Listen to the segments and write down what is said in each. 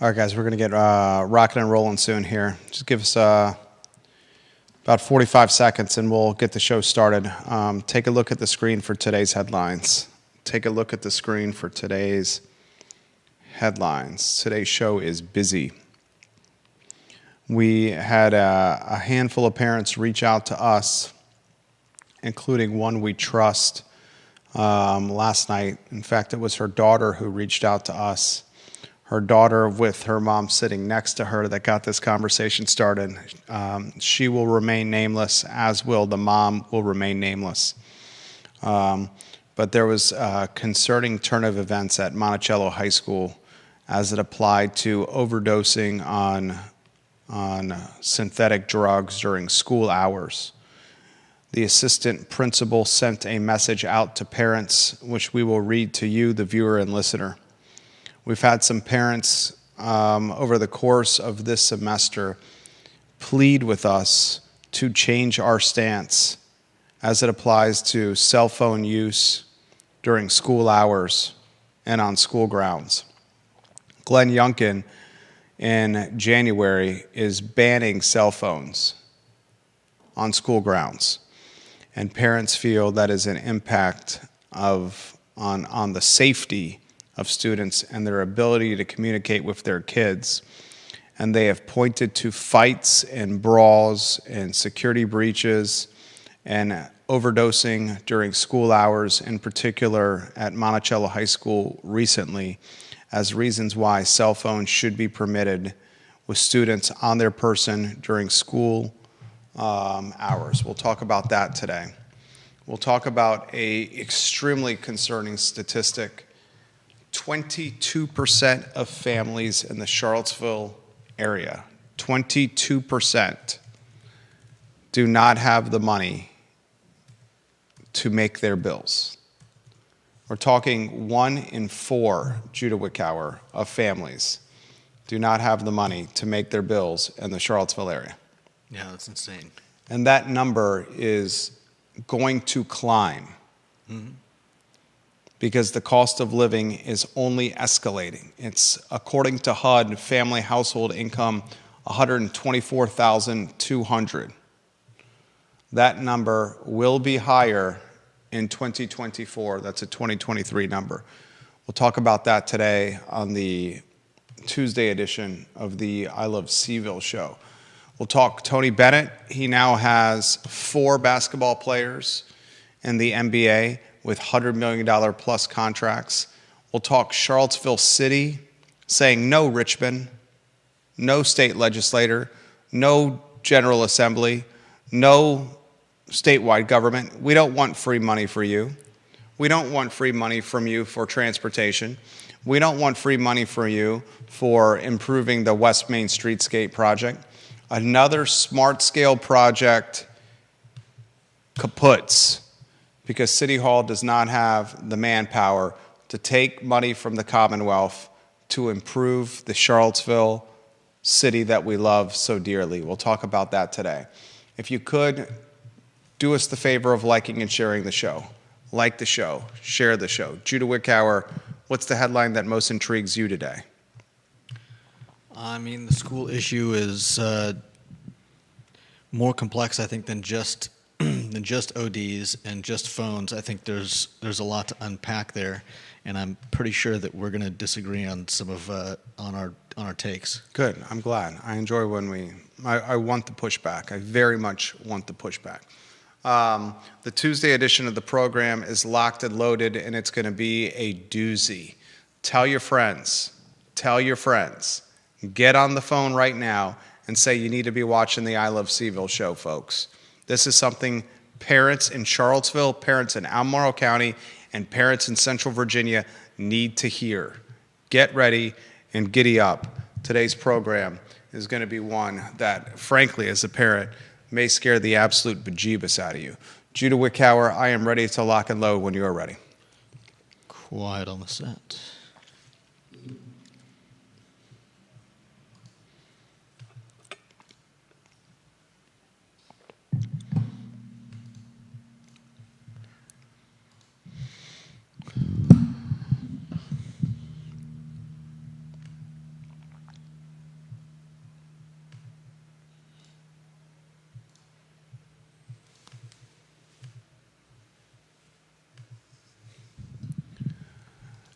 All right, guys, we're going to get rocking and rolling soon here. Just give us about 45 seconds and we'll get the show started. Take a look at the screen for today's headlines. Take a look at the screen for today's headlines. Today's show is busy. We had a handful of parents reach out to us, including one we trust, last night. In fact, it was her daughter who reached out to us. Her daughter with her mom sitting next to her that got this conversation started. She will remain nameless, as will the mom will remain nameless. But there was a concerning turn of events at Monticello High School as it applied to overdosing on synthetic drugs during school hours. The assistant principal sent a message out to parents, which we will read to you, the viewer and listener. We've had some parents over the course of this semester plead with us to change our stance as it applies to cell phone use during school hours and on school grounds. Glenn Youngkin in January is banning cell phones on school grounds, and parents feel that is an impact on the safety of students and their ability to communicate with their kids. And they have pointed to fights and brawls and security breaches and overdosing during school hours, in particular at Monticello High School recently, as reasons why cell phones should be permitted with students on their person during school hours. We'll talk about that today. We'll talk about an extremely concerning statistic. 22% of families in the Charlottesville area, 22% do not have the money to make their bills. We're talking 1 in 4, Judah Wickower, of families do not have the money to make their bills in the Charlottesville area. Yeah, that's insane. And that number is going to climb. Mm-hmm. Because the cost of living is only escalating. It's, according to HUD, family household income, $124,200. That number will be higher in 2024. That's a 2023 number. We'll talk about that today on the Tuesday edition of the I Love Seville show. We'll talk Tony Bennett. He now has 4 basketball players in the NBA with $100 million plus contracts. We'll talk Charlottesville City saying no Richmond, no state legislator, no General Assembly, no statewide government. We don't want free money for you. We don't want free money from you for transportation. We don't want free money for you for improving the West Main Streetscape project. Another smart scale project kaputs because City Hall does not have the manpower to take money from the Commonwealth to improve the Charlottesville city that we love so dearly. We'll talk about that today. If you could, do us the favor of liking and sharing the show. Like the show, share the show. Judah Wickower, what's the headline that most intrigues you today? I mean, the school issue is more complex, I think, than just ODs and just phones. I think there's a lot to unpack there, and I'm pretty sure that we're going to disagree on some of on our takes. Good. I'm glad. I enjoy when I want the pushback. I very much want the pushback. The Tuesday edition of the program is locked and loaded, and it's going to be a doozy. Tell your friends. Tell your friends. Get on the phone right now and say you need to be watching the I Love Seville show, folks. This is something parents in Charlottesville, parents in Albemarle County, and parents in Central Virginia need to hear. Get ready and giddy up. Today's program is going to be one that, frankly, as a parent, may scare the absolute bejeebus out of you. Judah Wickower, I am ready to lock and load when you are ready. Quiet on the set.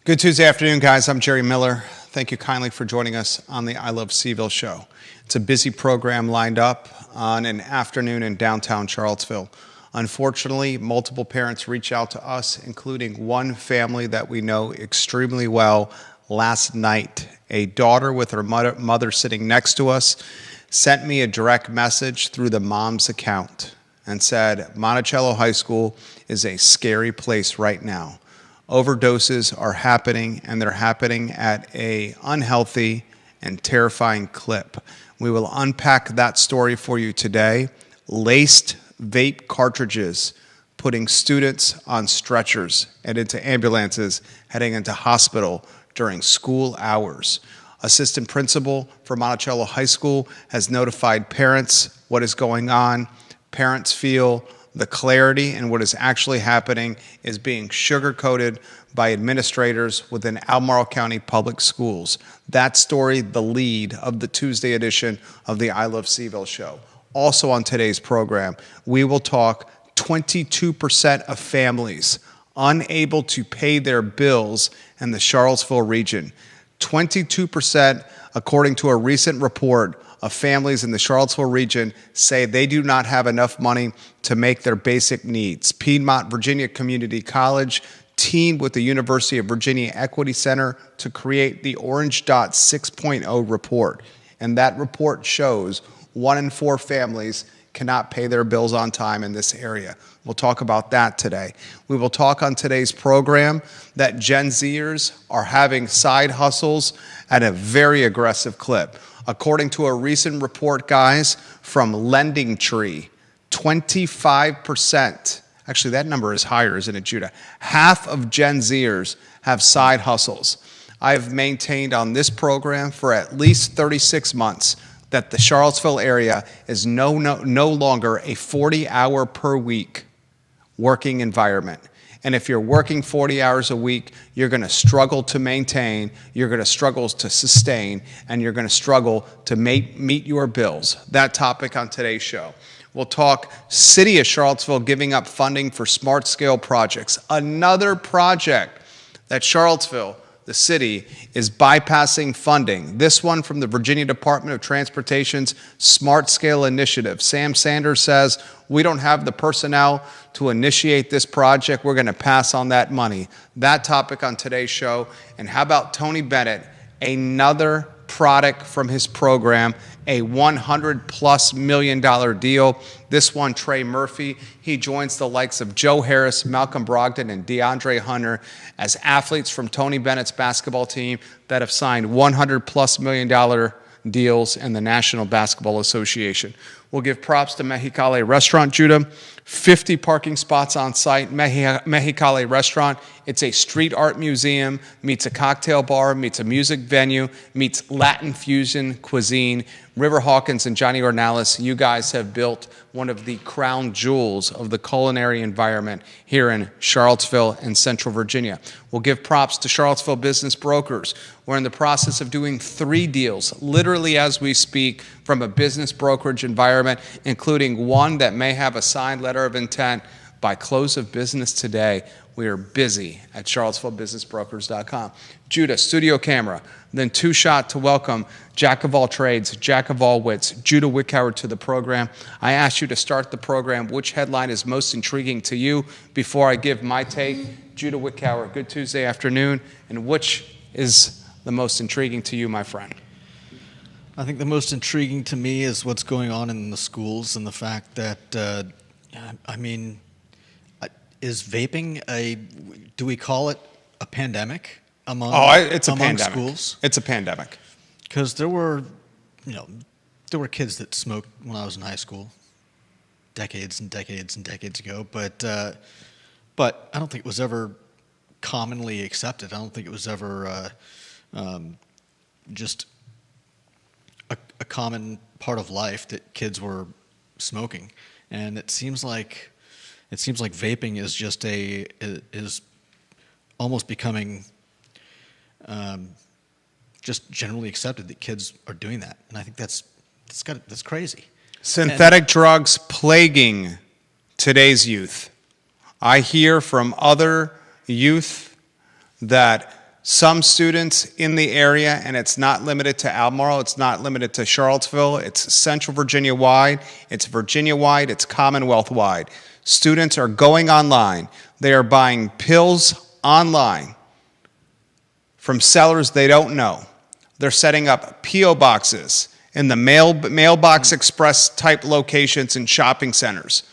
Good Tuesday afternoon, guys. I'm Jerry Miller. Thank you kindly for joining us on the I Love Seville show. It's a busy program lined up on an afternoon in downtown Charlottesville. Unfortunately, multiple parents reached out to us, including one family that we know extremely well last night. A daughter with her mother sitting next to us sent me a direct message through the mom's account and said, Monticello High School is a scary place right now. Overdoses are happening, and they're happening at an unhealthy and terrifying clip. We will unpack that story for you today. Laced vape cartridges putting students on stretchers and into ambulances heading into hospital during school hours. Assistant principal for Monticello High School has notified parents what is going on. Parents feel the clarity and what is actually happening is being sugar-coated by administrators within Albemarle County Public Schools. That story, the lead of the Tuesday edition of the I Love Seville show. Also on today's program, we will talk 22% of families unable to pay their bills in the Charlottesville region. 22%, according to a recent report, of families in the Charlottesville region say they do not have enough money to make their basic needs. Piedmont Virginia Community College teamed with the University of Virginia Equity Center to create the Orange Dot 6.0 report. And that report shows 1 in 4 families cannot pay their bills on time in this area. We'll talk about that today. We will talk on today's program that Gen Zers are having side hustles at a very aggressive clip. According to a recent report, guys, from Lending Tree, 25%, actually that number is higher, isn't it, Judah? Half of Gen Zers have side hustles. I've maintained on this program for at least 36 months that the Charlottesville area is no longer a 40-hour per week working environment. And if you're working 40 hours a week, you're going to struggle to maintain, you're going to struggle to sustain, and you're going to struggle to meet your bills. That topic on today's show. We'll talk City of Charlottesville giving up funding for smart scale projects. Another project that Charlottesville, the city, is bypassing funding. This one from the Virginia Department of Transportation's Smart Scale Initiative. Sam Sanders says, we don't have the personnel to initiate this project. We're going to pass on that money. That topic on today's show. And how about Tony Bennett, another product from his program, a $100+ million deal. This one, Trey Murphy, he joins the likes of Joe Harris, Malcolm Brogdon, and DeAndre Hunter as athletes from Tony Bennett's basketball team that have signed $100+ million deals in the National Basketball Association. We'll give props to Mexicali Restaurant, Judah. 50 parking spots on site. Mexicali Restaurant. It's a street art museum, meets a cocktail bar, meets a music venue, meets Latin fusion cuisine. River Hawkins and Johnny Ornalis, you guys have built one of the crown jewels of the culinary environment here in Charlottesville and Central Virginia. We'll give props to Charlottesville Business Brokers. We're in the process of doing 3 deals, literally as we speak, from a business brokerage environment, including one that may have a signed letter of intent by close of business today. We are busy at charlottesvillebusinessbrokers.com. Judah, studio camera, then 2-shot to welcome Jack of all trades, Jack of all wits, Judah Wickhauer to the program. I asked you to start the program. Which headline is most intriguing to you? Before I give my take, Judah Wickhauer, good Tuesday afternoon. And which is the most intriguing to you, my friend? I think the most intriguing to me is what's going on in the schools and the fact that, is vaping do we call it a pandemic among it's a pandemic. Schools? It's a pandemic. Because there were kids that smoked when I was in high school, decades and decades and decades ago. But I don't think it was ever commonly accepted. I don't think it was ever just a common part of life that kids were smoking. And it seems like vaping is just is almost becoming just generally accepted that kids are doing that, and I think that's crazy. Synthetic drugs plaguing today's youth. I hear from other youth that Some students in the area, and it's not limited to Albemarle, it's not limited to Charlottesville, it's Central Virginia wide, it's Virginia wide, it's Commonwealth wide. Students are going online. They are buying pills online from sellers they don't know. They're setting up P.O. boxes in the mailbox express type locations in shopping centers,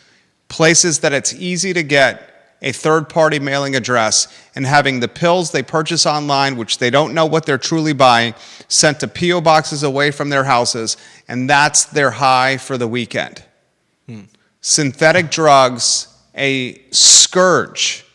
places that it's easy to get a third-party mailing address, and having the pills they purchase online, which they don't know what they're truly buying, sent to P.O. boxes away from their houses, and that's their high for the weekend. Synthetic drugs, a scourge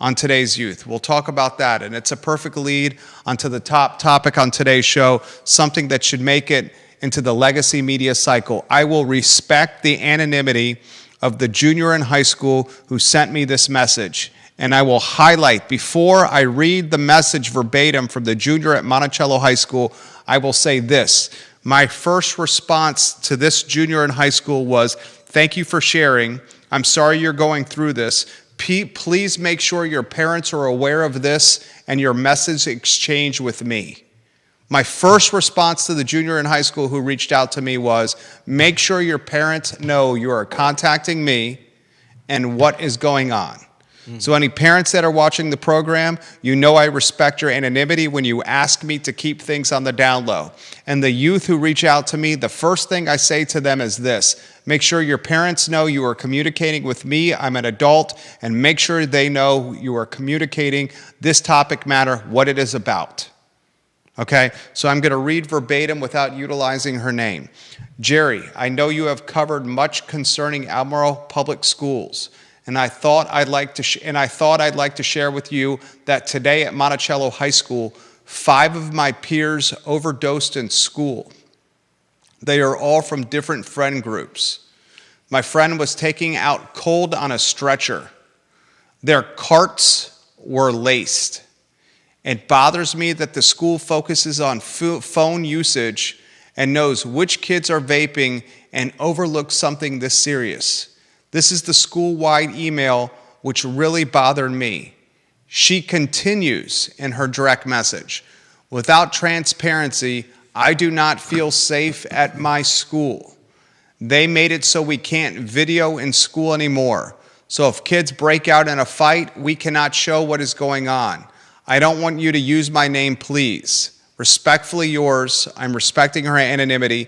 on today's youth. We'll talk about that, and it's a perfect lead onto the top topic on today's show, something that should make it into the legacy media cycle. I will respect the anonymity of the junior in high school who sent me this message. And I will highlight, before I read the message verbatim from the junior at Monticello High School, I will say this. My first response to this junior in high school was, thank you for sharing. I'm sorry you're going through this. Please make sure your parents are aware of this and your message exchange with me. My first response to the junior in high school who reached out to me was, make sure your parents know you are contacting me and what is going on. So any parents that are watching the program, you know I respect your anonymity when you ask me to keep things on the down low. And the youth who reach out to me, the first thing I say to them is this: make sure your parents know you are communicating with me, I'm an adult, and make sure they know you are communicating this topic matter, what it is about. Okay, so I'm going to read verbatim without utilizing her name. Jerry, I know you have covered much concerning Albemarle Public Schools, and I thought I'd like to share with you that today at Monticello High School, 5 of my peers overdosed in school. They are all from different friend groups. My friend was taking out cold on a stretcher. Their carts were laced. It bothers me that the school focuses on phone usage and knows which kids are vaping and overlooks something this serious. This is the school-wide email which really bothered me. She continues in her direct message. Without transparency, I do not feel safe at my school. They made it so we can't video in school anymore. So if kids break out in a fight, we cannot show what is going on. I don't want you to use my name, please. Respectfully yours. I'm respecting her anonymity.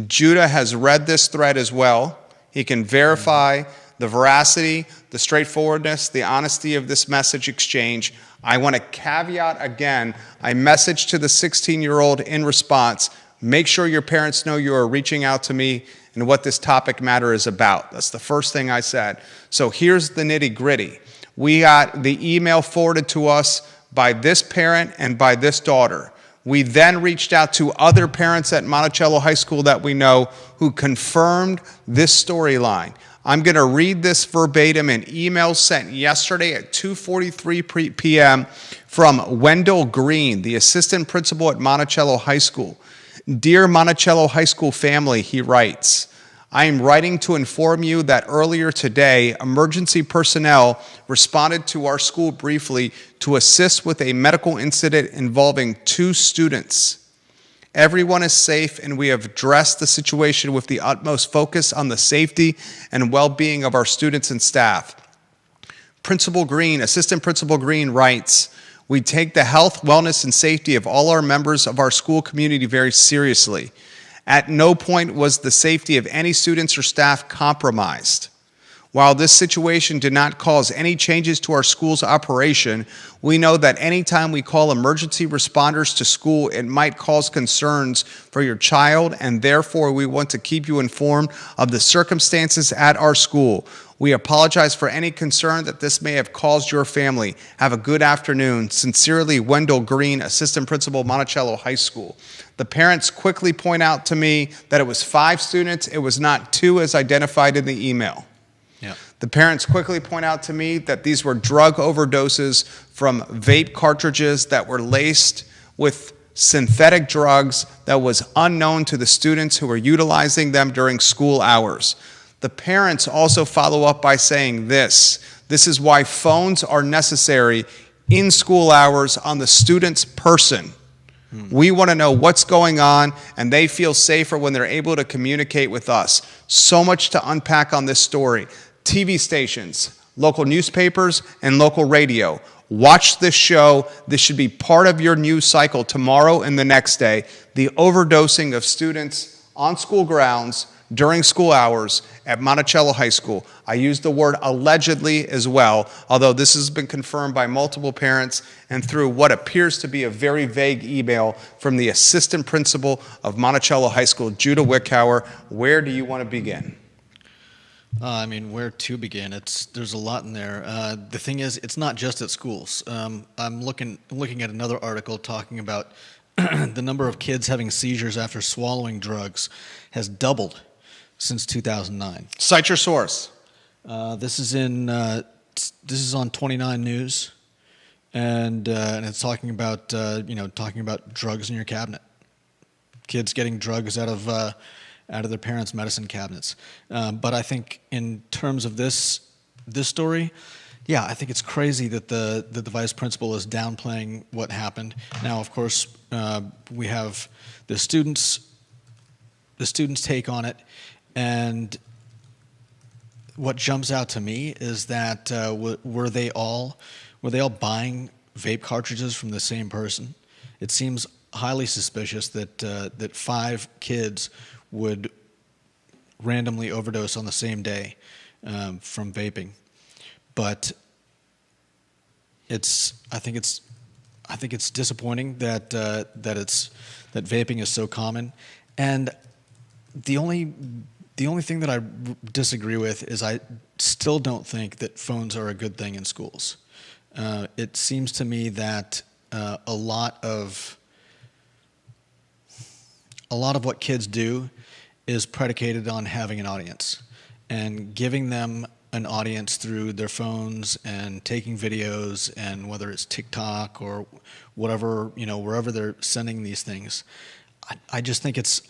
Judah has read this thread as well. He can verify the veracity, the straightforwardness, the honesty of this message exchange. I want to caveat again, I messaged to the 16-year-old in response, make sure your parents know you are reaching out to me and what this topic matter is about. That's the first thing I said. So here's the nitty-gritty. We got the email forwarded to us by this parent and by this daughter. We then reached out to other parents at Monticello High School that we know who confirmed this storyline. I'm going to read this verbatim in email sent yesterday at 2:43 p.m. from Wendell Green, the assistant principal at Monticello High School. Dear Monticello High School family, he writes, I am writing to inform you that earlier today, emergency personnel responded to our school briefly to assist with a medical incident involving 2 students. Everyone is safe, and we have addressed the situation with the utmost focus on the safety and well-being of our students and staff. Principal Green, Assistant Principal Green writes, we take the health, wellness, and safety of all our members of our school community very seriously. At no point was the safety of any students or staff compromised. While this situation did not cause any changes to our school's operation, we know that anytime we call emergency responders to school, it might cause concerns for your child, and therefore we want to keep you informed of the circumstances at our school. We apologize for any concern that this may have caused your family. Have a good afternoon. Sincerely, Wendell Green, Assistant Principal, Monticello High School. The parents quickly point out to me that it was 5 students. It was not 2 as identified in the email. Yeah. The parents quickly point out to me that these were drug overdoses from vape cartridges that were laced with synthetic drugs that was unknown to the students who were utilizing them during school hours. The parents also follow up by saying this is why phones are necessary in school hours on the student's person. We want to know what's going on, and they feel safer when they're able to communicate with us. So much to unpack on this story. TV stations, local newspapers, and local radio. Watch this show. This should be part of your news cycle tomorrow and the next day. The overdosing of students on school grounds during school hours at Monticello High School. I use the word allegedly as well, although this has been confirmed by multiple parents and through what appears to be a very vague email from the assistant principal of Monticello High School, Judah Wickhauer. Where do you want to begin? I mean, where to begin? There's a lot in there. The thing is, it's not just at schools. I'm looking at another article talking about the number of kids having seizures after swallowing drugs has doubled since 2009. Cite your source. This is on 29 News, and it's talking about talking about drugs in your cabinet, kids getting drugs out of their parents' medicine cabinets. But I think in terms of this story, yeah, I think it's crazy that the vice principal is downplaying what happened. Now, of course, we have the students' take on it, and what jumps out to me is that were they all buying vape cartridges from the same person? It seems highly suspicious that 5 kids would randomly overdose on the same day from vaping. But I think it's disappointing that vaping is so common, and the only thing that I disagree with is I still don't think that phones are a good thing in schools. It seems to me that a lot of what kids do is predicated on having an audience and giving them an audience through their phones and taking videos, and whether it's TikTok or whatever, wherever they're sending these things. I think it's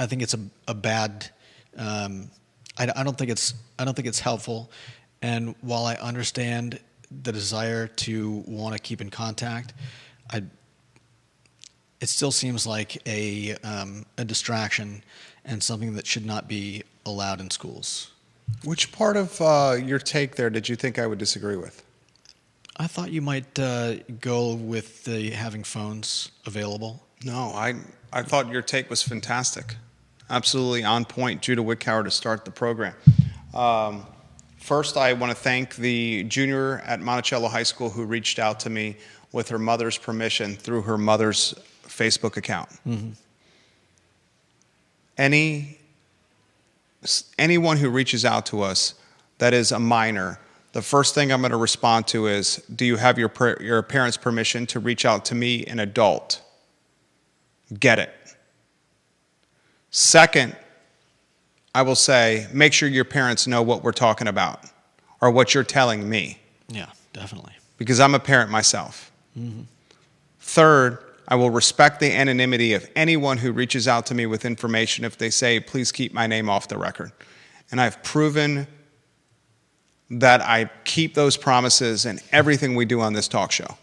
a bad. I don't think it's helpful. And while I understand the desire to want to keep in contact, it still seems like a distraction and something that should not be allowed in schools. Which part of your take there did you think I would disagree with? I thought you might go with the having phones available. No, I thought your take was fantastic. Absolutely on point, Judah Wickhauer, to start the program. First, I want to thank the junior at Monticello High School who reached out to me with her mother's permission through her mother's Facebook account. Mm-hmm. Anyone who reaches out to us that is a minor, the first thing I'm going to respond to is, do you have your parents' permission to reach out to me, an adult? Get it. Second, I will say, make sure your parents know what we're talking about or what you're telling me. Yeah, definitely. Because I'm a parent myself. Mm-hmm. Third, I will respect the anonymity of anyone who reaches out to me with information if they say, please keep my name off the record. And I've proven that I keep those promises in everything we do on this talk show.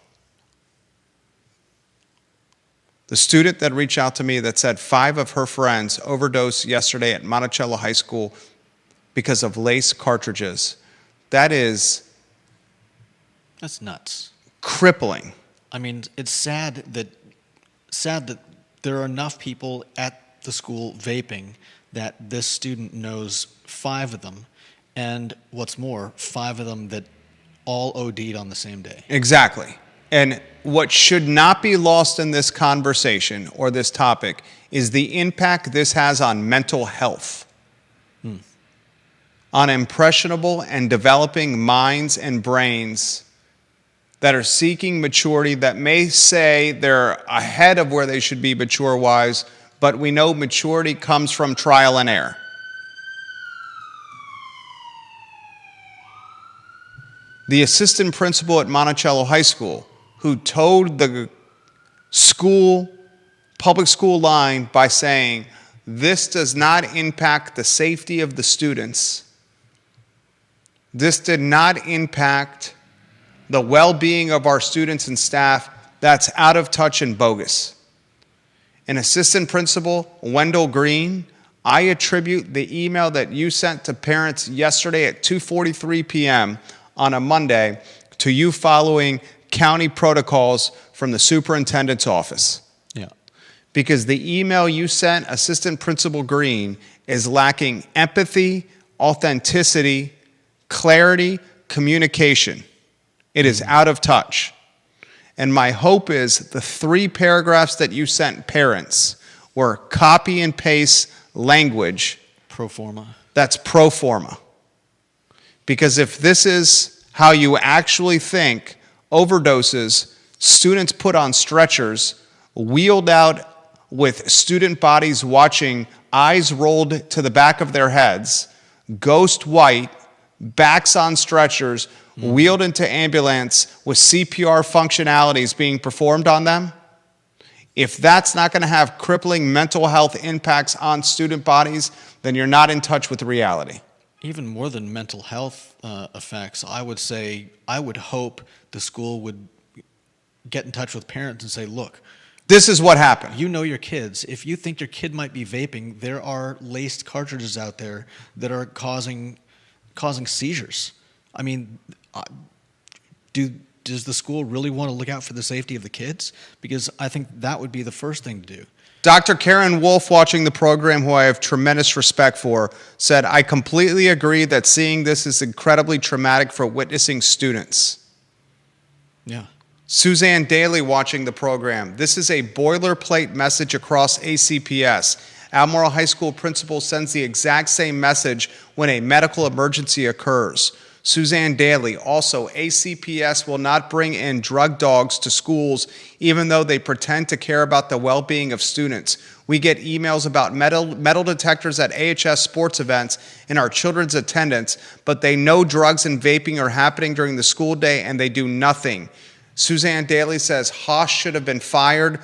The student that reached out to me that said 5 of her friends overdosed yesterday at Monticello High School because of lace cartridges. That's nuts. Crippling. I mean, it's sad that there are enough people at the school vaping that this student knows 5 of them, and what's more, 5 of them that all OD'd on the same day. Exactly. And what should not be lost in this conversation or this topic is the impact this has on mental health, on impressionable and developing minds and brains that are seeking maturity, that may say they're ahead of where they should be mature-wise, but we know maturity comes from trial and error. The assistant principal at Monticello High School, who towed the public school line by saying, this does not impact the safety of the students. This did not impact the well-being of our students and staff, that's out of touch and bogus. And Assistant Principal Wendell Green, I attribute the email that you sent to parents yesterday at 2:43 p.m. on a Monday to you following county protocols from the superintendent's office. Yeah. Because the email you sent Assistant Principal Green is lacking empathy, authenticity, clarity, communication. It is out of touch. And my hope is the 3 paragraphs that you sent parents were copy and paste language. Pro forma. That's pro forma. Because if this is how you actually think overdoses, students put on stretchers, wheeled out with student bodies watching, eyes rolled to the back of their heads, ghost white, backs on stretchers, wheeled into ambulance with CPR functionalities being performed on them, if that's not going to have crippling mental health impacts on student bodies, then you're not in touch with reality. Even more than mental health effects, I would say, I would hope the school would get in touch with parents and say, look, this is what happened. you know your kids. If you think your kid might be vaping, there are laced cartridges out there that are causing seizures. I mean, does the school really want to look out for the safety of the kids? Because I think that would be the first thing to do. Dr. Karen Wolf, watching the program, who I have tremendous respect for, said, I completely agree that seeing this is incredibly traumatic for witnessing students. Yeah. Suzanne Daly, watching the program, this is a boilerplate message across ACPS. Albemarle High School principal sends the exact same message when a medical emergency occurs. Suzanne Daly, also, ACPS will not bring in drug dogs to schools even though they pretend to care about the well-being of students. We get emails about metal detectors at AHS sports events in our children's attendance, but they know drugs and vaping are happening during the school day and they do nothing. Suzanne Daly says Haas should have been fired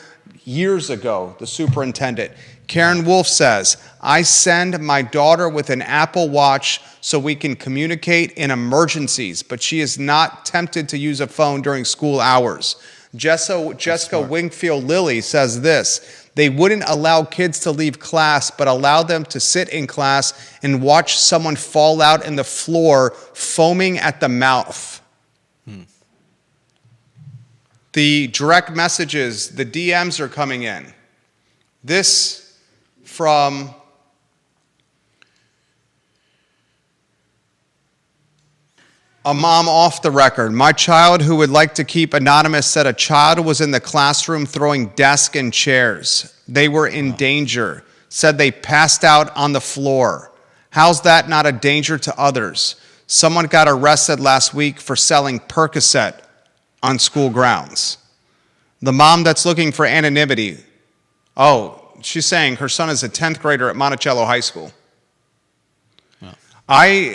years ago, the superintendent. Karen Wolf says, I send my daughter with an Apple Watch so we can communicate in emergencies, but she is not tempted to use a phone during school hours. Jessica Wingfield Lilly says this, they wouldn't allow kids to leave class, but allow them to sit in class and watch someone fall out in the floor, foaming at the mouth. The direct messages, the DMs are coming in. This from a mom off the record. My child, who would like to keep anonymous, said a child was in the classroom throwing desks and chairs. They were in danger. Said they passed out on the floor. How's that not a danger to others? Someone got arrested last week for selling Percocet on school grounds. The mom that's looking for anonymity, she's saying her son is a 10th grader at Monticello High School. Wow.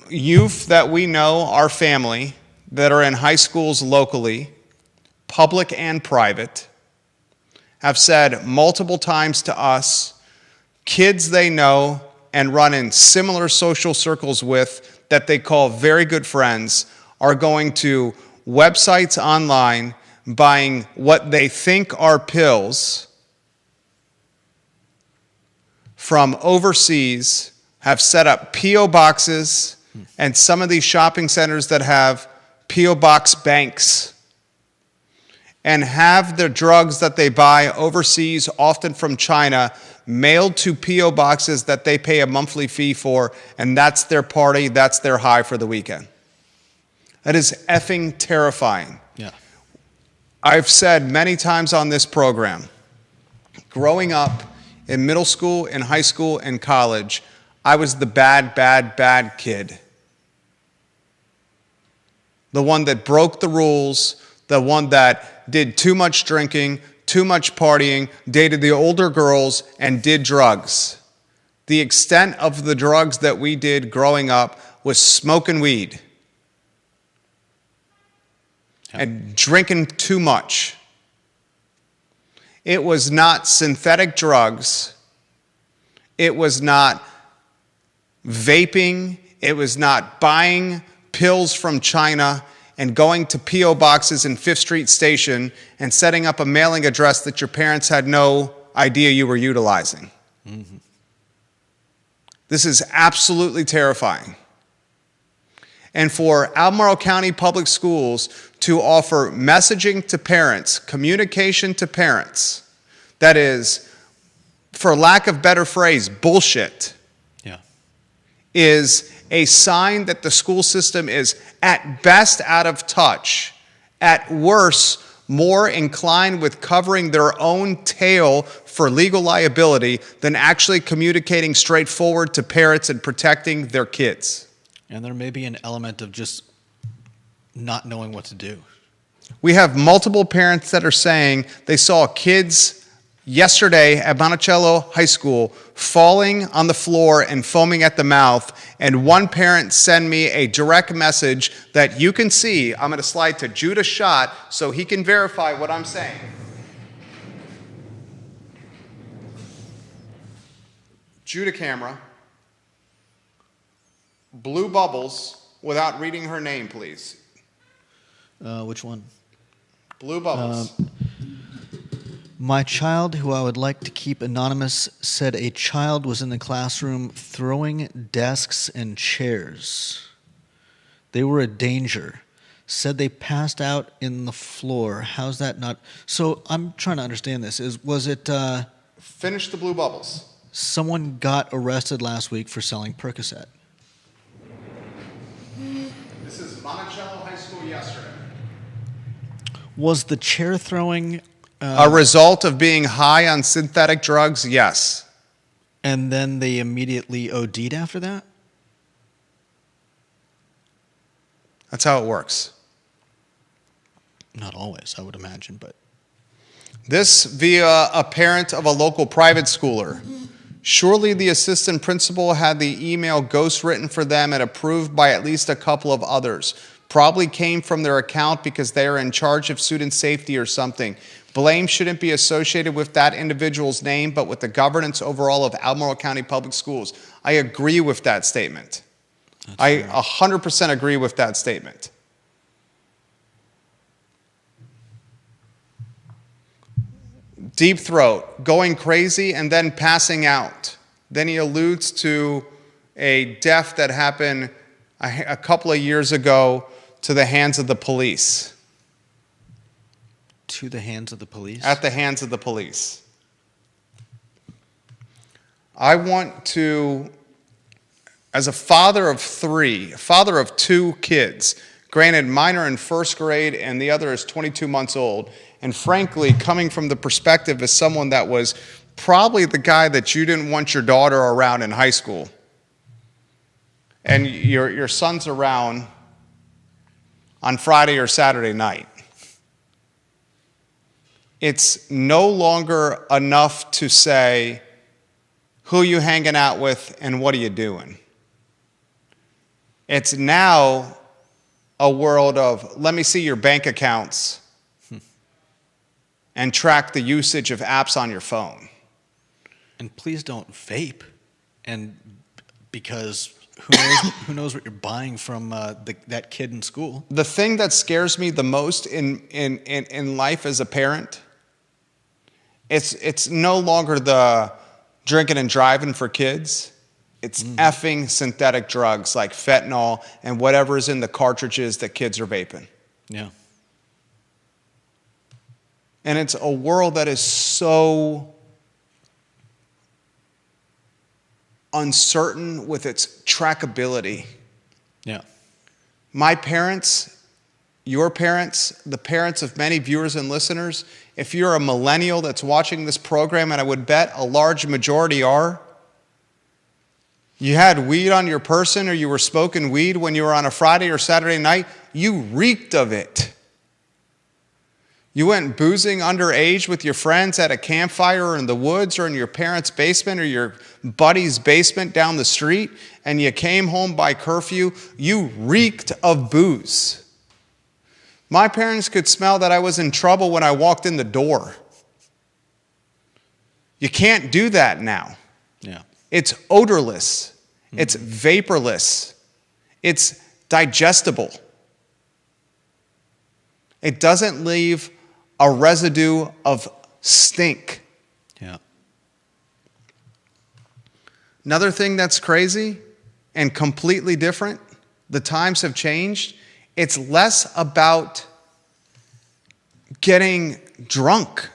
Youth that we know, our family, that are in high schools locally, public and private, have said multiple times to us, kids they know and run in similar social circles with that they call very good friends are going to websites online buying what they think are pills from overseas, have set up P.O. boxes, and some of these shopping centers that have P.O. box banks, and have the drugs that they buy overseas, often from China, mailed to P.O. boxes that they pay a monthly fee for, and that's their party, that's their high for the weekend. That is effing terrifying. Yeah. I've said many times on this program, growing up in middle school, in high school, and college, I was the bad kid. The one that broke the rules, the one that did too much drinking, too much partying, dated the older girls, and did drugs. The extent of the drugs that we did growing up was smoking weed and drinking too much. It was not synthetic drugs. It was not vaping. It was not buying pills from China and going to P.O. boxes in Fifth Street Station and setting up a mailing address that your parents had no idea you were utilizing. Mm-hmm. This is absolutely terrifying. And for Albemarle County Public Schools to offer messaging to parents, communication to parents, that is, for lack of better phrase, bullshit, is a sign that the school system is at best out of touch, at worst more inclined with covering their own tail for legal liability than actually communicating straightforward to parents and protecting their kids. And there may be an element of just not knowing what to do. We have multiple parents that are saying they saw kids yesterday at Monticello High School falling on the floor and foaming at the mouth, and one parent sent me a direct message that you can see. I'm going to slide to Judah Schott so he can verify what I'm saying. Judah camera. Blue bubbles without reading her name, please. Which one? Blue bubbles. My child, who I would like to keep anonymous, said a child was in the classroom throwing desks and chairs. They were a danger. Said they passed out in the floor. How's that not? So I'm trying to understand this. Was it Finish the blue bubbles. Someone got arrested last week for selling Percocet? This is Monticello High School yesterday. Was the chair throwing a result of being high on synthetic drugs? Yes. And then they immediately OD'd after that? That's how it works. Not always, I would imagine, but. This via a parent of a local private schooler. Surely the assistant principal had the email ghostwritten for them and approved by at least a couple of others. Probably came from their account because they are in charge of student safety or something. Blame shouldn't be associated with that individual's name, but with the governance overall of Albemarle County Public Schools. I agree with that statement. I 100% agree with that statement. Deep throat, going crazy, and then passing out. Then he alludes to a death that happened a couple of years ago to the hands of the police. To the hands of the police? At the hands of the police. I want to, as a father of three, a father of two kids, granted mine are in first grade and the other is 22 months old, and frankly, coming from the perspective as someone that was probably the guy that you didn't want your daughter around in high school, and your son's around on Friday or Saturday night, it's no longer enough to say, who you hanging out with and what are you doing? It's now a world of, let me see your bank accounts and track the usage of apps on your phone. And please don't vape, and because who knows what you're buying from that kid in school. The thing that scares me the most in life as a parent, it's no longer the drinking and driving for kids. It's effing synthetic drugs like fentanyl and whatever is in the cartridges that kids are vaping. Yeah. And it's a world that is so uncertain with its trackability. Yeah. My parents, your parents, the parents of many viewers and listeners, if you're a millennial that's watching this program, and I would bet a large majority are, you had weed on your person or you were smoking weed when you were on a Friday or Saturday night, you reeked of it. You went boozing underage with your friends at a campfire or in the woods or in your parents' basement or your buddy's basement down the street, and you came home by curfew, you reeked of booze. My parents could smell that I was in trouble when I walked in the door. You can't do that now. Yeah. It's odorless. It's vaporless. It's digestible. It doesn't leave a residue of stink. Yeah. Another thing that's crazy and completely different, the times have changed. It's less about getting drunk.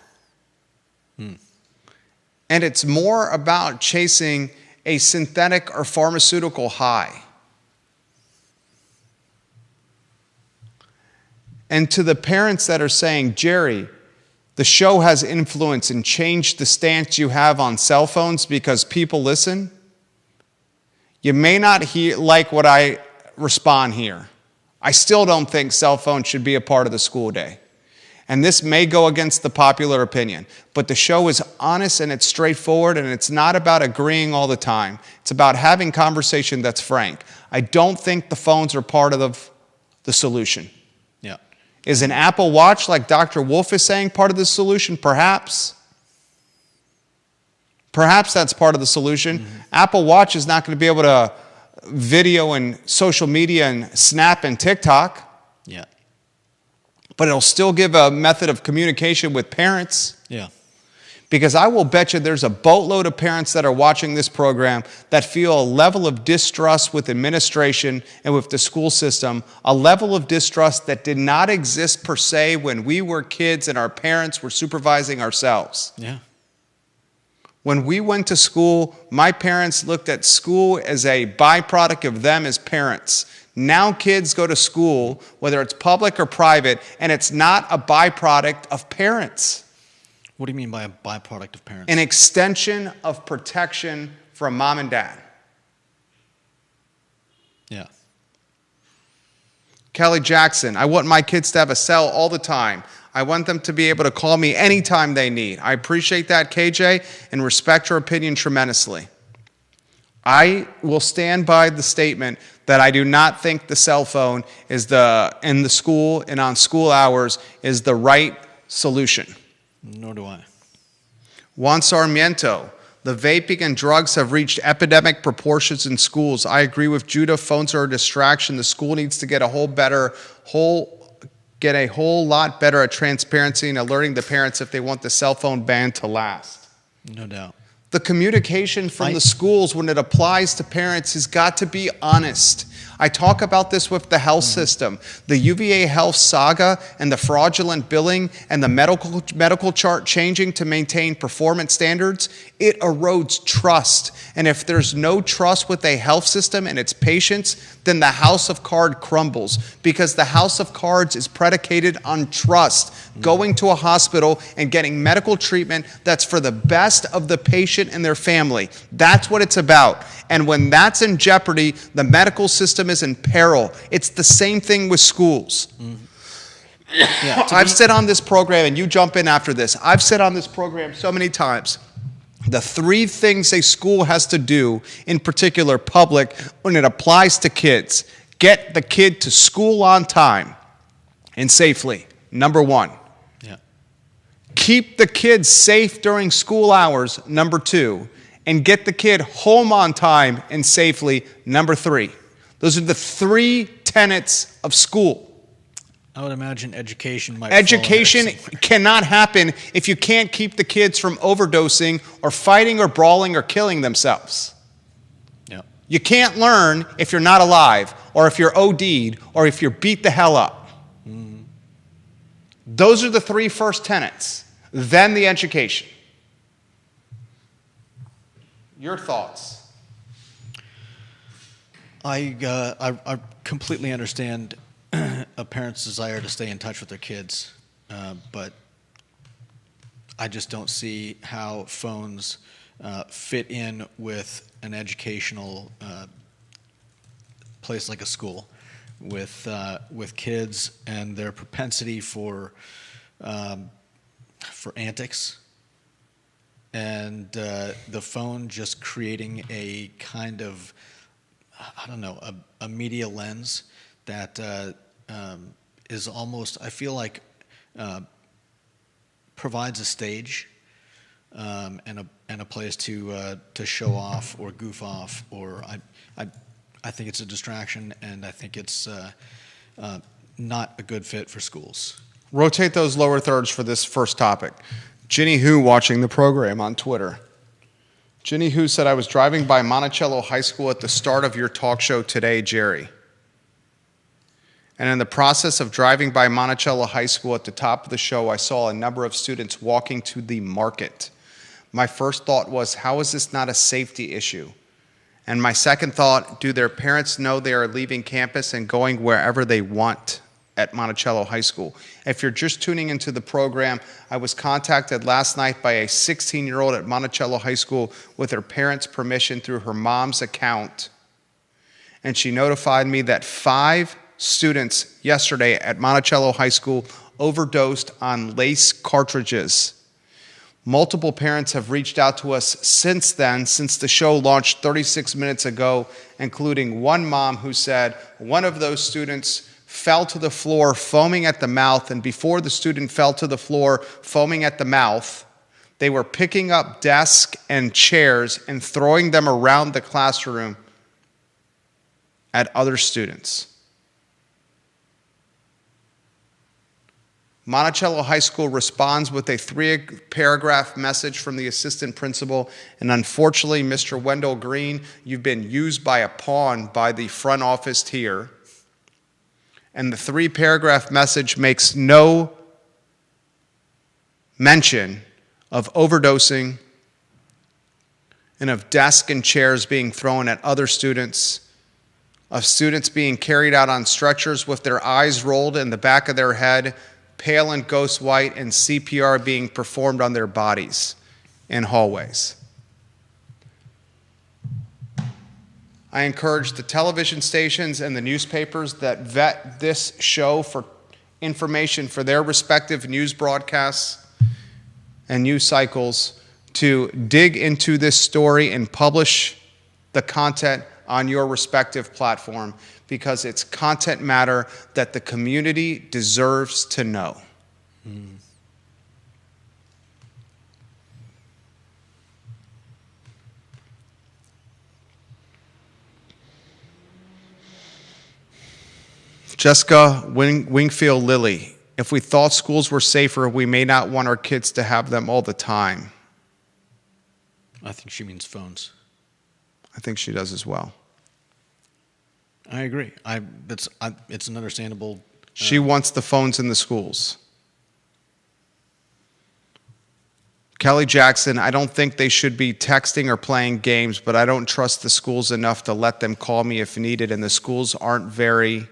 And it's more about chasing a synthetic or pharmaceutical high. And to the parents that are saying, Jerry, the show has influence and changed the stance you have on cell phones because people listen, you may not like what I respond here. I still don't think cell phones should be a part of the school day. And this may go against the popular opinion, but the show is honest and it's straightforward, and it's not about agreeing all the time. It's about having conversation that's frank. I don't think the phones are part of the solution. Yeah. Is an Apple Watch, like Dr. Wolf is saying, part of the solution? Perhaps. Perhaps that's part of the solution. Mm-hmm. Apple Watch is not going to be able to video and social media and Snap and TikTok. Yeah. But it'll still give a method of communication with parents. Yeah. Because I will bet you there's a boatload of parents that are watching this program that feel a level of distrust with administration and with the school system, a level of distrust that did not exist per se when we were kids and our parents were supervising ourselves. Yeah. When we went to school, my parents looked at school as a byproduct of them as parents. Now kids go to school, whether it's public or private, and it's not a byproduct of parents. What do you mean by a byproduct of parents? An extension of protection from mom and dad. Yeah. Kelly Jackson, I want my kids to have a cell all the time. I want them to be able to call me anytime they need. I appreciate that, KJ, and respect your opinion tremendously. I will stand by the statement that I do not think the cell phone is in the school and on school hours is the right solution. Nor do I. Juan Sarmiento, the vaping and drugs have reached epidemic proportions in schools. I agree with Judah. Phones are a distraction. The school needs to get a whole lot better at transparency and alerting the parents if they want the cell phone ban to last. No doubt. The communication from the schools when it applies to parents has got to be honest. I talk about this with the health system. The UVA Health saga and the fraudulent billing and the medical chart changing to maintain performance standards, it erodes trust. And if there's no trust with a health system and its patients, then the house of cards crumbles, because the house of cards is predicated on trust. Going to a hospital and getting medical treatment that's for the best of the patient and their family. That's what it's about. And when that's in jeopardy, the medical system is in peril. It's the same thing with schools. Yeah, I've said on this program, and you jump in after this, I've said on this program so many times, the three things a school has to do, in particular public, when it applies to kids: get the kid to school on time and safely, number one. Yeah. Keep the kids safe during school hours, number two. And get the kid home on time and safely, number three. Those are the three tenets of school. I would imagine education might Education cannot happen if you can't keep the kids from overdosing or fighting or brawling or killing themselves. Yeah. You can't learn if you're not alive, or if you're OD'd, or if you're beat the hell up. Mm-hmm. Those are the three first tenets. Then the education. Your thoughts? I completely understand a parent's desire to stay in touch with their kids, but I just don't see how phones fit in with an educational place like a school, with kids and their propensity for antics, and the phone just creating a kind of, I don't know, a media lens that is almost, I feel like, provides a stage and a place to show off or goof off, or I think it's a distraction, and I think it's not a good fit for schools. Rotate those lower thirds for this first topic. Ginny Who watching the program on Twitter. Ginny Who said, I was driving by Monticello High School at the start of your talk show today, Jerry. And in the process of driving by Monticello High School at the top of the show, I saw a number of students walking to the market. My first thought was, how is this not a safety issue? And my second thought, do their parents know they are leaving campus and going wherever they want at Monticello High School? If you're just tuning into the program, I was contacted last night by a 16-year-old at Monticello High School with her parents' permission through her mom's account. And she notified me that 5 students yesterday at Monticello High School overdosed on lace cartridges. Multiple parents have reached out to us since then, since the show launched 36 minutes ago, including one mom who said one of those students fell to the floor foaming at the mouth, and before the student fell to the floor foaming at the mouth, they were picking up desks and chairs and throwing them around the classroom at other students. Monticello High School responds with a 3-paragraph message from the assistant principal, and unfortunately, Mr. Wendell Green, you've been used by a pawn by the front office here. And the 3-paragraph message makes no mention of overdosing and of desks and chairs being thrown at other students, of students being carried out on stretchers with their eyes rolled in the back of their head, pale and ghost white, and CPR being performed on their bodies in hallways. I encourage the television stations and the newspapers that vet this show for information for their respective news broadcasts and news cycles to dig into this story and publish the content on your respective platform, because it's content matter that the community deserves to know. Jessica Wingfield Lilly, if we thought schools were safer, we may not want our kids to have them all the time. I think she means phones. I think she does as well. I agree. It's an understandable. She wants the phones in the schools. Kelly Jackson, I don't think they should be texting or playing games, but I don't trust the schools enough to let them call me if needed, and the schools aren't very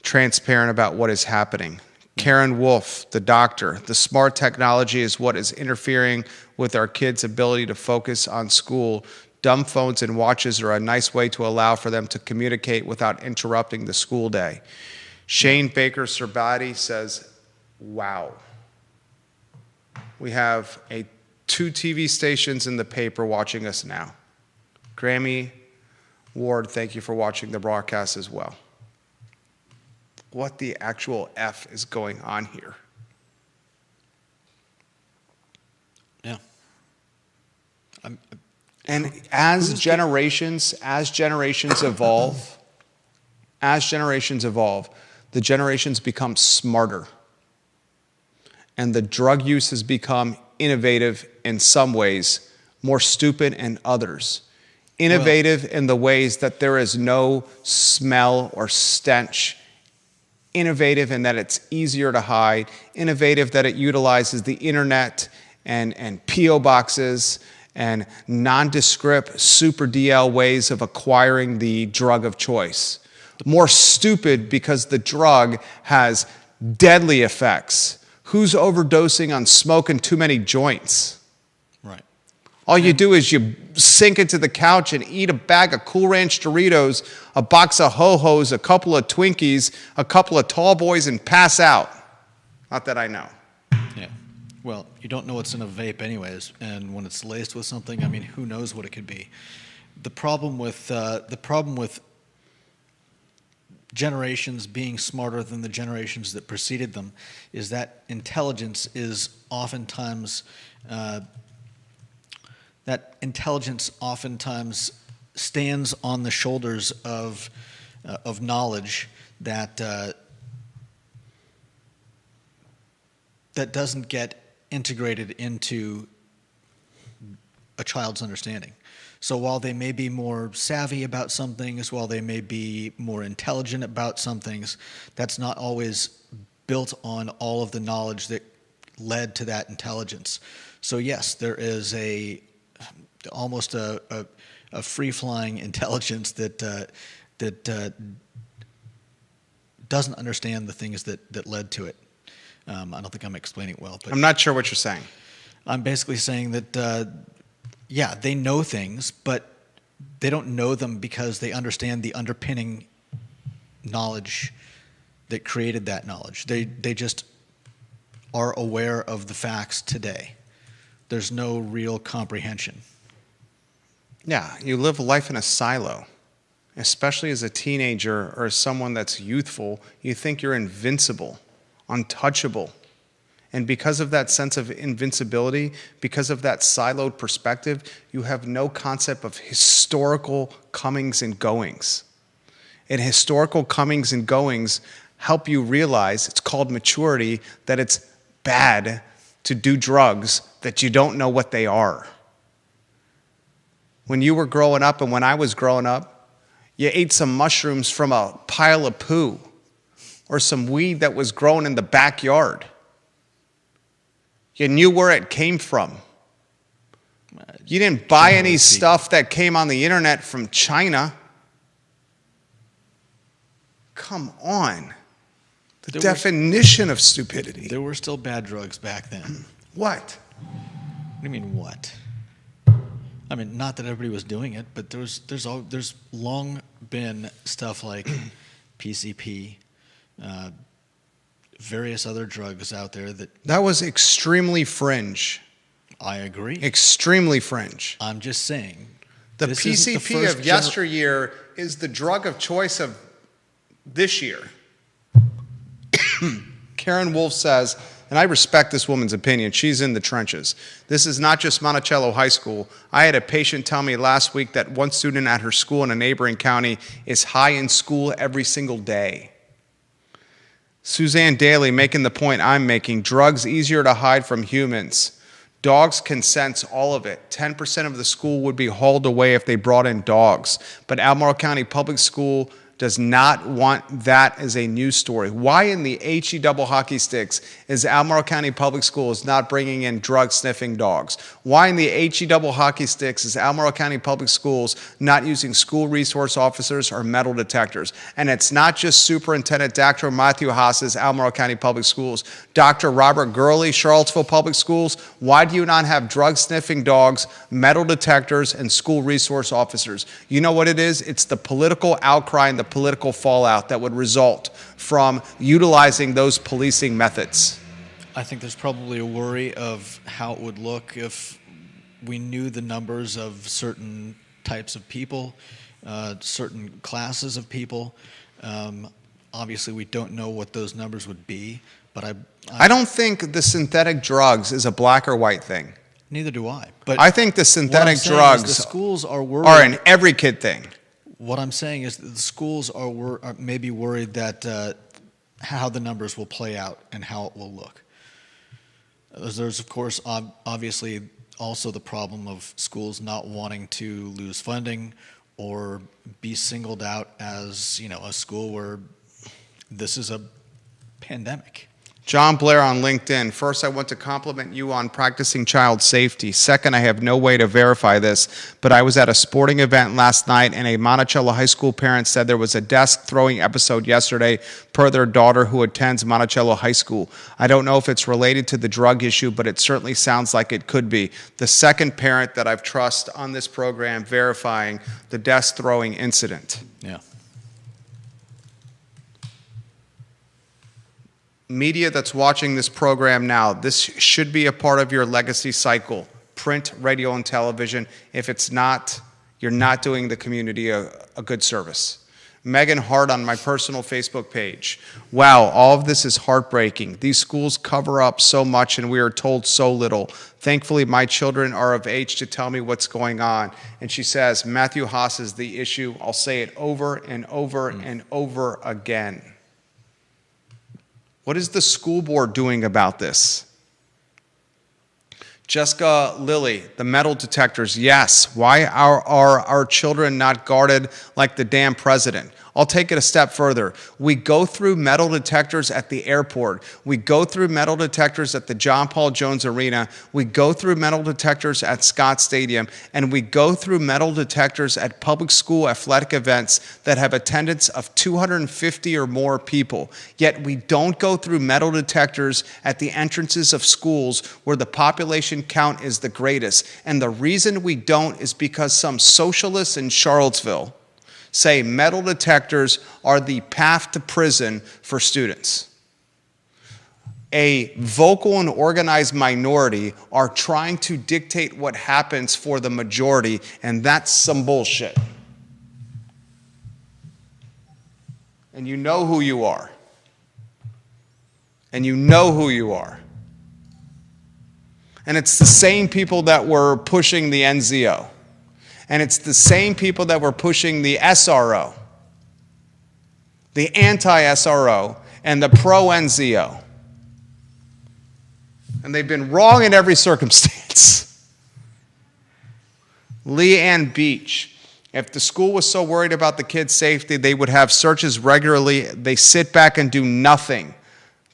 transparent about what is happening. Karen Wolf, the doctor, the smart technology is what is interfering with our kids' ability to focus on school. Dumb phones and watches are a nice way to allow for them to communicate without interrupting the school day. Shane Baker Serbati says, wow. We have 2 TV stations in the paper watching us now. Grammy Ward, thank you for watching the broadcast as well. What the actual F is going on here? Yeah. And as generations evolve, the generations become smarter. And the drug use has become innovative in some ways, more stupid in others. Innovative in the ways that there is no smell or stench. Innovative in that it's easier to hide. Innovative that it utilizes the internet and P.O. boxes and nondescript super DL ways of acquiring the drug of choice. More stupid because the drug has deadly effects. Who's overdosing on smoking too many joints? Right. All you do is you sink into the couch and eat a bag of Cool Ranch Doritos, a box of Ho-Hos, a couple of Twinkies, a couple of Tall Boys, and pass out. Not that I know. Yeah. Well, you don't know what's in a vape anyways, and when it's laced with something, I mean, who knows what it could be. The problem with generations being smarter than the generations that preceded them is that intelligence oftentimes stands on the shoulders of knowledge that that doesn't get integrated into a child's understanding. So while they may be more savvy about some things, while they may be more intelligent about some things, that's not always built on all of the knowledge that led to that intelligence. So yes, there is almost a free-flying intelligence that doesn't understand the things that led to it. I don't think I'm explaining it well, but I'm not sure what you're saying. I'm basically saying that, yeah, they know things, but they don't know them because they understand the underpinning knowledge that created that knowledge. They just are aware of the facts today. There's no real comprehension. Yeah, you live life in a silo, especially as a teenager or as someone that's youthful. You think you're invincible, untouchable. And because of that sense of invincibility, because of that siloed perspective, you have no concept of historical comings and goings. And historical comings and goings help you realize, it's called maturity, that it's bad to do drugs that you don't know what they are. When you were growing up and when I was growing up, you ate some mushrooms from a pile of poo or some weed that was grown in the backyard. You knew where it came from. You didn't buy any stuff that came on the internet from China. Come on. The definition of stupidity. There were still bad drugs back then. What? What do you mean, what? I mean, not that everybody was doing it, but there's long been stuff like PCP, various other drugs out there that was extremely fringe. I agree. Extremely fringe. I'm just saying. The PCP of yesteryear is the drug of choice of this year. Karen Wolf says, and I respect this woman's opinion, she's in the trenches. This is not just Monticello High School. I had a patient tell me last week that one student at her school in a neighboring county is high in school every single day. Suzanne Daly making the point I'm making, drugs easier to hide from humans. Dogs can sense all of it. 10% of the school would be hauled away if they brought in dogs. But Albemarle County Public School does not want that as a news story. Why in the HE double hockey sticks is Albemarle County Public Schools not bringing in drug-sniffing dogs? Why in the HE double hockey sticks is Albemarle County Public Schools not using school resource officers or metal detectors? And it's not just Superintendent Dr. Matthew Haas's Albemarle County Public Schools. Dr. Robert Gurley, Charlottesville Public Schools, why do you not have drug-sniffing dogs, metal detectors, and school resource officers? You know what it is? It's the political outcry and the political fallout that would result from utilizing those policing methods. I think there's probably a worry of how it would look if we knew the numbers of certain types of people, certain classes of people. Obviously, we don't know what those numbers would be, but I don't think the synthetic drugs is a black or white thing. Neither do I. But I think the synthetic drugs the schools are worried. Are an every kid thing. What I'm saying is that the schools are maybe worried that how the numbers will play out and how it will look. There's of course, obviously, also the problem of schools not wanting to lose funding or be singled out as, a school where this is a pandemic. John Blair on LinkedIn. First, I want to compliment you on practicing child safety. Second, I have no way to verify this, but I was at a sporting event last night and a Monticello High School parent said there was a desk throwing episode yesterday per their daughter who attends Monticello High School. I don't know if it's related to the drug issue, but it certainly sounds like it could be. The second parent that I've trusted on this program verifying the desk throwing incident. Yeah. Media that's watching this program now, this should be a part of your legacy cycle, print, radio, and television. If it's not, you're not doing the community a good service. Megan Hart on my personal Facebook page. Wow, all of this is heartbreaking. These schools cover up so much and we are told so little. Thankfully, my children are of age to tell me what's going on. And she says, Matthew Haas is the issue. I'll say it over and over and over again. What is the school board doing about this? Jessica Lilly, the metal detectors, yes. Why are our children not guarded like the damn president? I'll take it a step further. We go through metal detectors at the airport. We go through metal detectors at the John Paul Jones Arena. We go through metal detectors at Scott Stadium. And we go through metal detectors at public school athletic events that have attendance of 250 or more people. Yet we don't go through metal detectors at the entrances of schools where the population count is the greatest. And the reason we don't is because some socialists in Charlottesville say metal detectors are the path to prison for students. A vocal and organized minority are trying to dictate what happens for the majority, and that's some bullshit. And you know who you are. And you know who you are. And it's the same people that were pushing the NZO. And it's the same people that were pushing the SRO, the anti-SRO, and the pro-NZO. And they've been wrong in every circumstance. Leanne Beach. If the school was so worried about the kids' safety, they would have searches regularly. They sit back and do nothing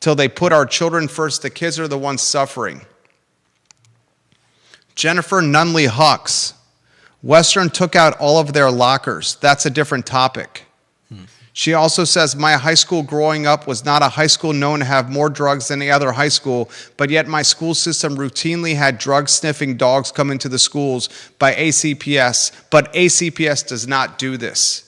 till they put our children first. The kids are the ones suffering. Jennifer Nunley Hucks. Western took out all of their lockers. That's a different topic. She also says, my high school growing up was not a high school known to have more drugs than any other high school, but yet my school system routinely had drug-sniffing dogs come into the schools by ACPS, but ACPS does not do this.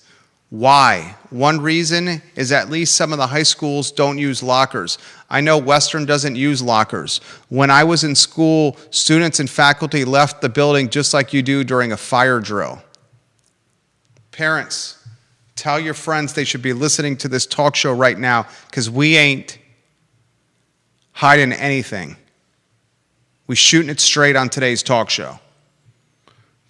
Why? One reason is at least some of the high schools don't use lockers. I know Western doesn't use lockers. When I was in school, students and faculty left the building just like you do during a fire drill. Parents, tell your friends they should be listening to this talk show right now because we ain't hiding anything. We're shooting it straight on today's talk show.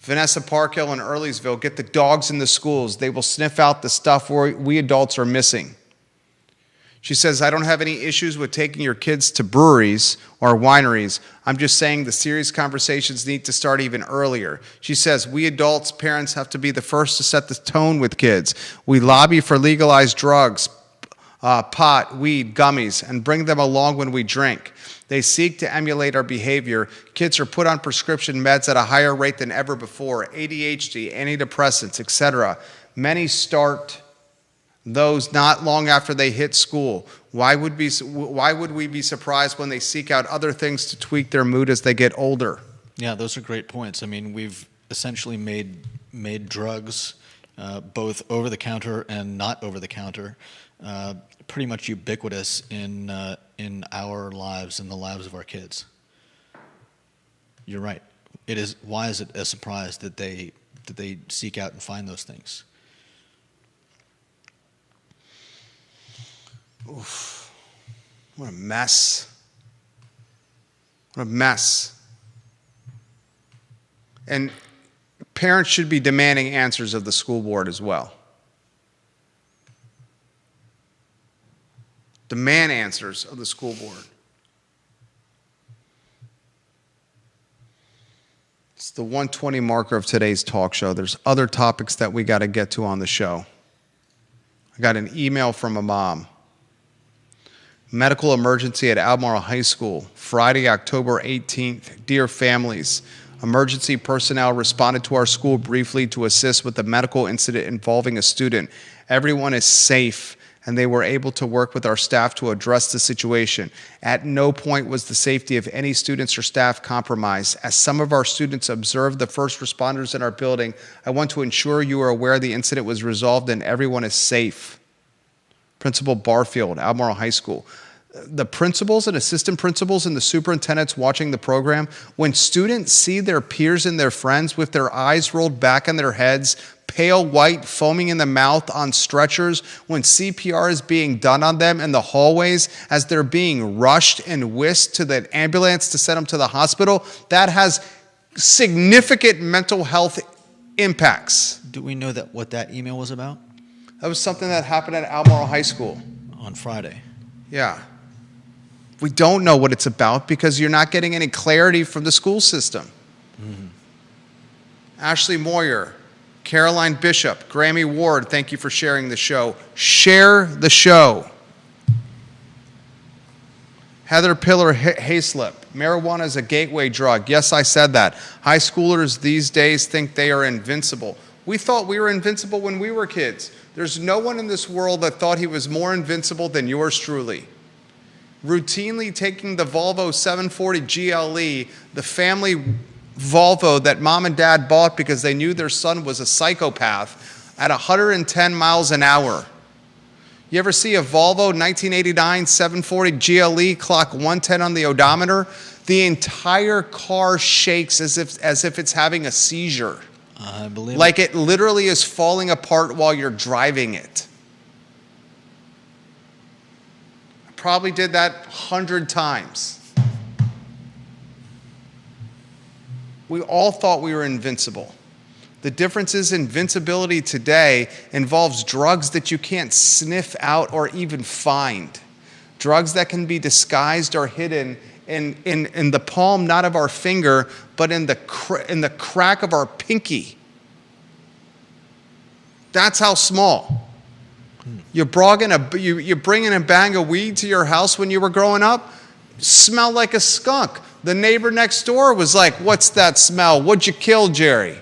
Vanessa Parkhill in Earlysville, get the dogs in the schools. They will sniff out the stuff we adults are missing. She says, I don't have any issues with taking your kids to breweries or wineries. I'm just saying the serious conversations need to start even earlier. She says, we adults, parents, have to be the first to set the tone with kids. We lobby for legalized drugs, pot, weed, gummies, and bring them along when we drink. They seek to emulate our behavior. Kids are put on prescription meds at a higher rate than ever before, ADHD, antidepressants, etc. Many start those not long after they hit school. Why would we be surprised when they seek out other things to tweak their mood as they get older? Yeah, those are great points. I mean, we've essentially made drugs, both over the counter and not over the counter, pretty much ubiquitous in our lives and the lives of our kids. You're right. It is. Why is it a surprise that they seek out and find those things? Oof. What a mess. What a mess. And parents should be demanding answers of the school board as well. Demand answers of the school board. It's the 1:20 marker of today's talk show. There's other topics that we got to get to on the show. I got an email from a mom. Medical emergency at Albemarle High School, Friday, October 18th. Dear families, emergency personnel responded to our school briefly to assist with the medical incident involving a student. Everyone is safe, and they were able to work with our staff to address the situation. At no point was the safety of any students or staff compromised. As some of our students observed the first responders in our building, I want to ensure you are aware the incident was resolved and everyone is safe. Principal Barfield, Albemarle High School. The principals and assistant principals and the superintendents watching the program, when students see their peers and their friends with their eyes rolled back on their heads, pale white, foaming in the mouth on stretchers when CPR is being done on them in the hallways as they're being rushed and whisked to the ambulance to send them to the hospital, that has significant mental health impacts. Do we know that what that email was about? That was something that happened at Albemarle High School. On Friday. Yeah. We don't know what it's about because you're not getting any clarity from the school system. Mm-hmm. Ashley Moyer, Caroline Bishop, Grammy Ward, thank you for sharing the show. Share the show. Heather Pillar Hayslip, marijuana is a gateway drug. Yes, I said that. High schoolers these days think they are invincible. We thought we were invincible when we were kids. There's no one in this world that thought he was more invincible than yours truly. Routinely taking the Volvo 740 GLE, the family Volvo that mom and dad bought because they knew their son was a psychopath, at 110 miles an hour. You ever see a Volvo 1989 740 GLE clock 110 on the odometer? The entire car shakes as if it's having a seizure. I believe like it literally is falling apart while you're driving it. I probably did that 100 times. We all thought we were invincible. The difference is invincibility today involves drugs that you can't sniff out or even find. Drugs that can be disguised or hidden in the palm, not of our finger, but in the crack of our pinky. That's how small. You bring in a bag of weed to your house when you were growing up, smelled like a skunk. The neighbor next door was like, "What's that smell? What'd you kill, Jerry?"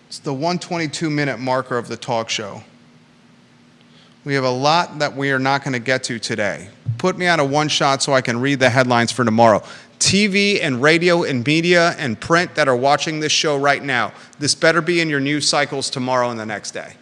It's the 122-minute marker of the talk show. We have a lot that we are not going to get to today. Put me on a one-shot so I can read the headlines for tomorrow. TV and radio and media and print that are watching this show right now, this better be in your news cycles tomorrow and the next day.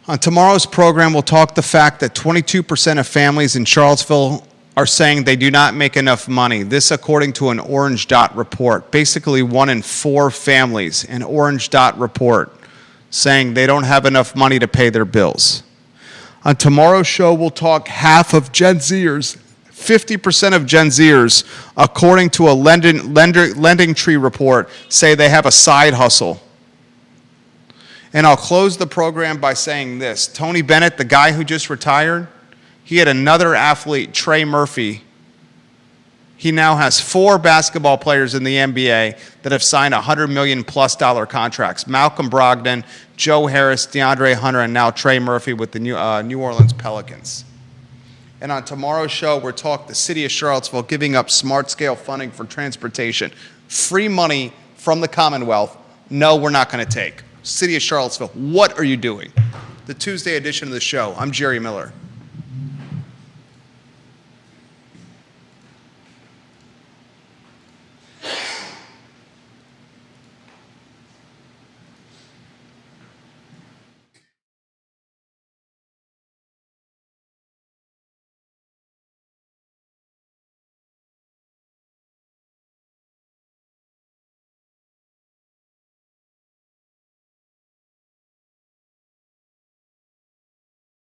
On tomorrow's program, we'll talk the fact that 22% of families in Charlottesville are saying they do not make enough money. This according to an Orange Dot report. Basically, 1 in 4 families, an Orange Dot report, saying they don't have enough money to pay their bills. On tomorrow's show, we'll talk half of Gen Zers, 50% of Gen Zers, according to a Lending Tree report, say they have a side hustle. And I'll close the program by saying this. Tony Bennett, the guy who just retired, he had another athlete, Trey Murphy. He now has 4 basketball players in the NBA that have signed $100 million+ contracts. Malcolm Brogdon, Joe Harris, DeAndre Hunter, and now Trey Murphy with the New Orleans Pelicans. And on tomorrow's show, we'll talk the city of Charlottesville giving up smart-scale funding for transportation. Free money from the Commonwealth, no, we're not going to take. City of Charlottesville, what are you doing? The Tuesday edition of the show. I'm Jerry Miller.